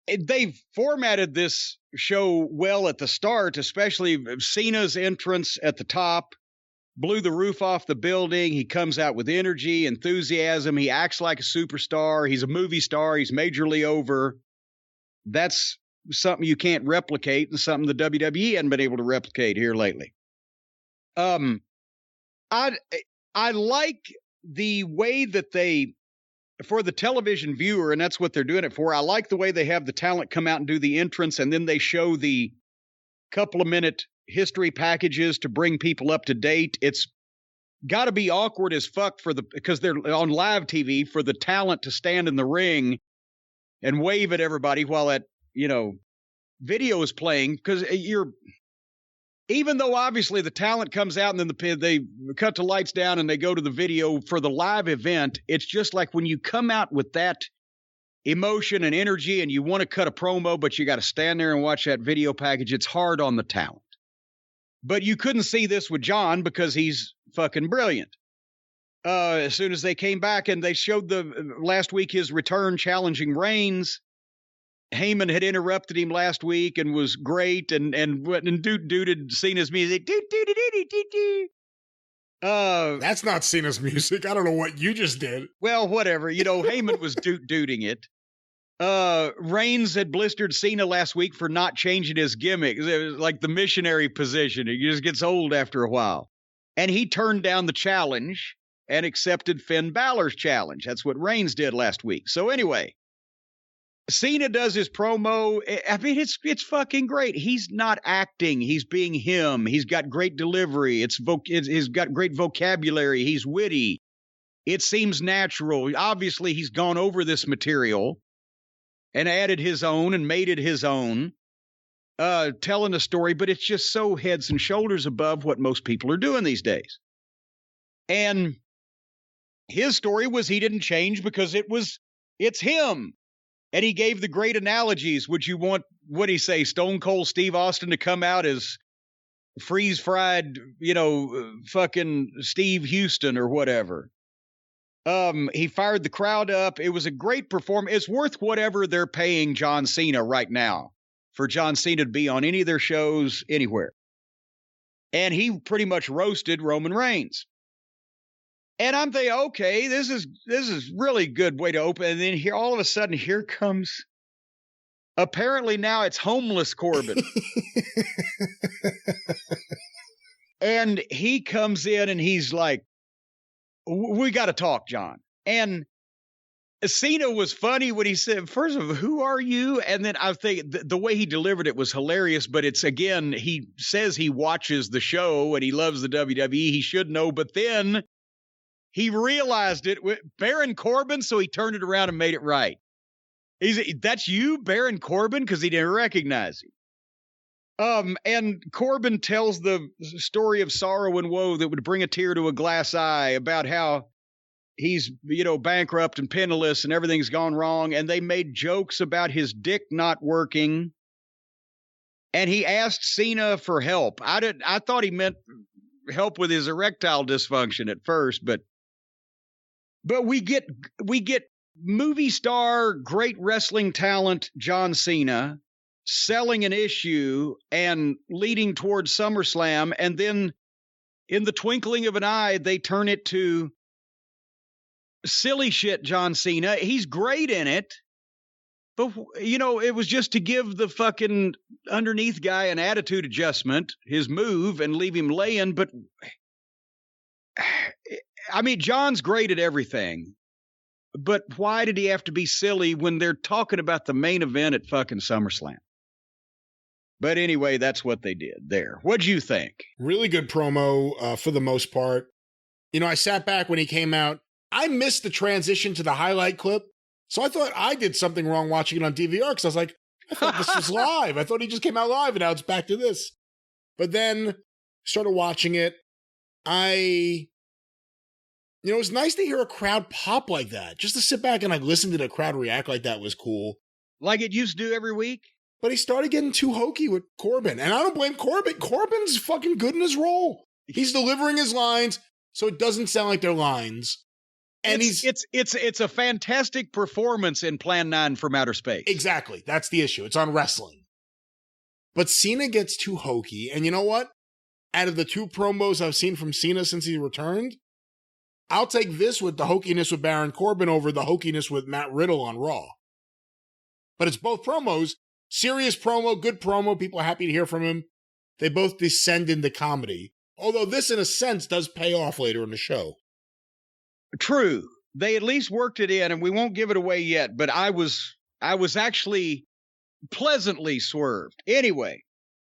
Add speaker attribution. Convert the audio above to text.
Speaker 1: they've formatted this show well at the start, especially Cena's entrance at the top. Blew the roof off the building. He comes out with energy, enthusiasm. He acts like a superstar. He's a movie star. He's majorly over. That's something you can't replicate and something the WWE hadn't been able to replicate here lately. I like the way that they, for the television viewer, and that's what they're doing it for, I like the way they have the talent come out and do the entrance, and then they show the couple of minute history packages to bring people up to date. It's got to be awkward as fuck because they're on live TV, for the talent to stand in the ring and wave at everybody while that, video is playing, because even though obviously the talent comes out and then they cut the lights down and they go to the video for the live event, it's just like when you come out with that emotion and energy and you want to cut a promo, but you got to stand there and watch that video package, it's hard on the talent. But you couldn't see this with John because he's fucking brilliant. As soon as they came back and they showed last week his return challenging Reigns, Heyman had interrupted him last week and was great and dooted Cena's music.
Speaker 2: That's not Cena's music. I don't know what you just did.
Speaker 1: Well, whatever. Heyman was dooting it. Reigns had blistered Cena last week for not changing his gimmick. It was like the missionary position. It just gets old after a while. And he turned down the challenge and accepted Finn Balor's challenge. That's what Reigns did last week. So anyway, Cena does his promo. I mean, it's fucking great. He's not acting. He's being him. He's got great delivery. He's got great vocabulary. He's witty. It seems natural. Obviously, he's gone over this material and added his own and made it his own, telling a story, but it's just so heads and shoulders above what most people are doing these days. And his story was he didn't change because it's him. And he gave the great analogies. Would you want, what'd he say, Stone Cold Steve Austin to come out as freeze-fried, fucking Steve Houston or whatever? He fired the crowd up. It was a great performance. It's worth whatever they're paying John Cena right now for John Cena to be on any of their shows anywhere. And he pretty much roasted Roman Reigns. And I'm thinking, okay, this is really good way to open. And then here, all of a sudden, here comes, apparently now it's homeless Corbin. And he comes in and he's like, we got to talk, John. And Cena was funny when he said, first of all, who are you? And then I think the way he delivered it was hilarious, but it's, again, he says he watches the show and he loves the WWE. He should know, but then he realized it with Baron Corbin, so he turned it around and made it right. That's you, Baron Corbin? Because he didn't recognize him. And Corbin tells the story of sorrow and woe that would bring a tear to a glass eye about how he's, bankrupt and penniless and everything's gone wrong. And they made jokes about his dick not working. And he asked Cena for help. I thought he meant help with his erectile dysfunction at first, but we get movie star, great wrestling talent John Cena selling an issue and leading towards SummerSlam, and then in the twinkling of an eye, they turn it to silly shit John Cena. He's great in it, but, it was just to give the fucking underneath guy an attitude adjustment, his move, and leave him laying, but I mean, John's great at everything, but why did he have to be silly when they're talking about the main event at fucking SummerSlam? But anyway, that's what they did there. What'd you think?
Speaker 2: Really good promo for the most part. I sat back when he came out. I missed the transition to the highlight clip, so I thought I did something wrong watching it on DVR because I was like, I thought this was live. I thought he just came out live and now it's back to this. But then started watching it. It was nice to hear a crowd pop like that. Just to sit back and listen to the crowd react like that was cool.
Speaker 1: Like it used to do every week?
Speaker 2: But he started getting too hokey with Corbin. And I don't blame Corbin. Corbin's fucking good in his role. He's delivering his lines, so it doesn't sound like they're lines. And
Speaker 1: it's a fantastic performance in Plan 9 from Outer Space.
Speaker 2: Exactly. That's the issue. It's on wrestling. But Cena gets too hokey. And you know what? Out of the 2 promos I've seen from Cena since he returned, I'll take this with the hokiness with Baron Corbin over the hokiness with Matt Riddle on Raw. But it's both promos. Serious promo, good promo. People are happy to hear from him. They both descend into comedy. Although this, in a sense, does pay off later in the show.
Speaker 1: True. They at least worked it in, and we won't give it away yet, but I was actually pleasantly swerved. Anyway,